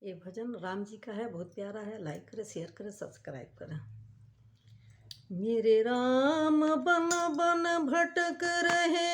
ये भजन राम जी का है, बहुत प्यारा है। लाइक करें, शेयर करें, सब्सक्राइब करें। मेरे राम बन बन भटक रहे,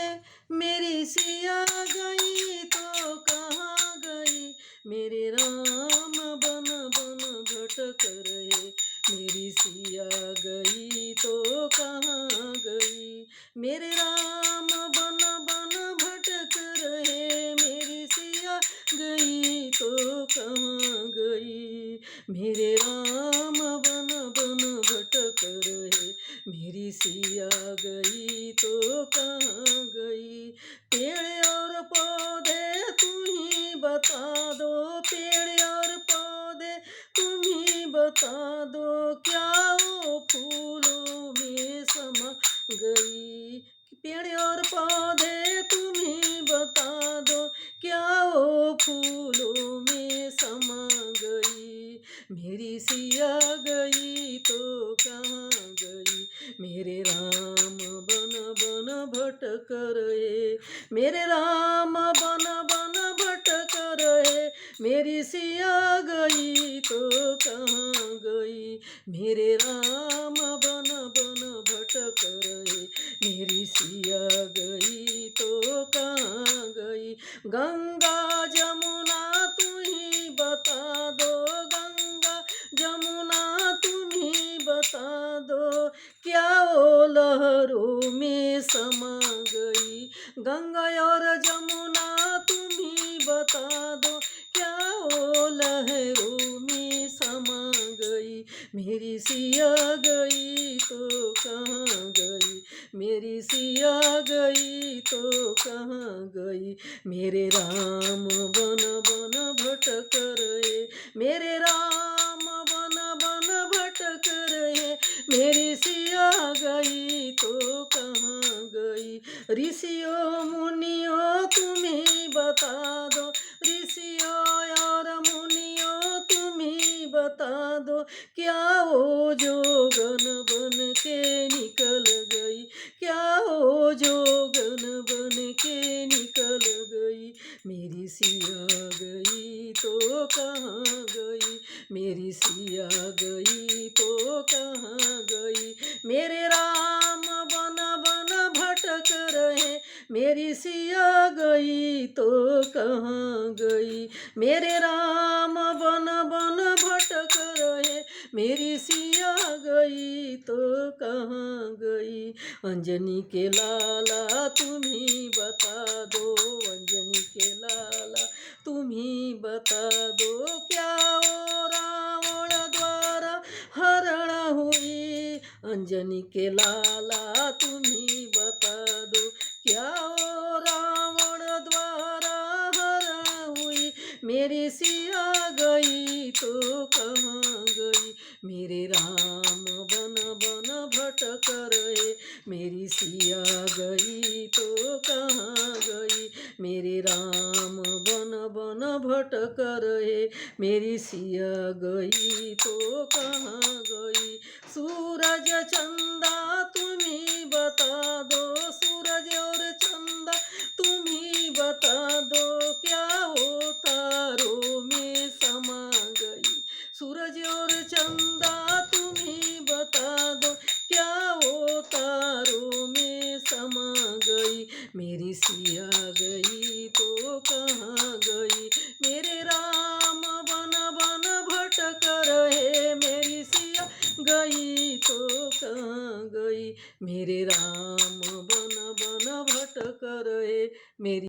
मेरी सिया गई तो कहाँ गई। मेरे राम बन बन भटक रहे, मेरी सिया गई तो कहाँ गई। मेरे राम बन बन भटक रहे, मेरी सिया गई तो कहाँ गई। मेरे राम बन बन भटक रहे, मेरी सिया गई तो कहाँ गई। पेड़ और पौधे तुम ही बता दो, पेड़ और पौधे तुम ही बता दो, क्या वो फूलों में समा गई। पेड़ और पौधे तुम ही बता दो, क्या वो फूलों में समा गई। मेरी सिया गई तो कहाँ गई। मेरे राम बन बन भटक रहे, मेरे राम बन बन भटक रहे, मेरी सिया गई तो कहाँ गई। मेरे राम बन बन भटक रहे, मेरी सिया गई तो कहाँ गई। गंगा जमुना तुम ही बता दो, गंगा जमुना तुम ही बता दो, क्या वो लहरों में समा गई। गंगा और जमुना तुम ही बता दो, क्या वो लहरों में समा गई। मेरी सिया गई तो कहाँ गई, मेरी सिया गई तो कहाँ गई। मेरे राम बन बन भटक रहे, मेरे राम बन बन भटक रहे, मेरी सिया गई तो कहाँ गई। ऋषियों मुनियों तुम ही बता दो, ऋषियों और मुनियों तुम ही बता दो, क्या वो जोगन बन के निकल गई, क्या वो जोगन बन के निकल गई। मेरी सिया गई तो कहाँ गई, मेरी सिया गई तो कहाँ गई। मेरे राम बन बन भटक रहे, मेरी सिया गई तो कहाँ गई। मेरे राम बन बन भटक रहे, मेरी सिया गई तो कहाँ गई। अंजनी के लाला तुम ही बता दो, अंजनी के लाला तुम ही बता दो, क्या वो रावण द्वारा हरण हुई। अंजनी के लाला तुम ही बता दो, क्या वो रावण द्वारा हरण हुई। मेरी सिया गई तो कहाँ गई। मेरे राम बन बन भटक रहे, मेरी सिया गई तो कहाँ गई। मेरे राम बन बन भटक रहे, मेरी सिया गई तो कहाँ गई। सूरज चंदा तुम ही बता दो, सूरज और चंदा तुम ही बता दो, क्या वो तारों में समा गई। सूरज और चंदा तुम ही बता दो, क्या वो तारों में समा गई। मेरी सिया गई तो कहाँ गई। मेरे राम बन बन भटक रहे, मेरी सिया गई तो कहाँ गई। मेरे राम बन बन भटक रहे, मेरी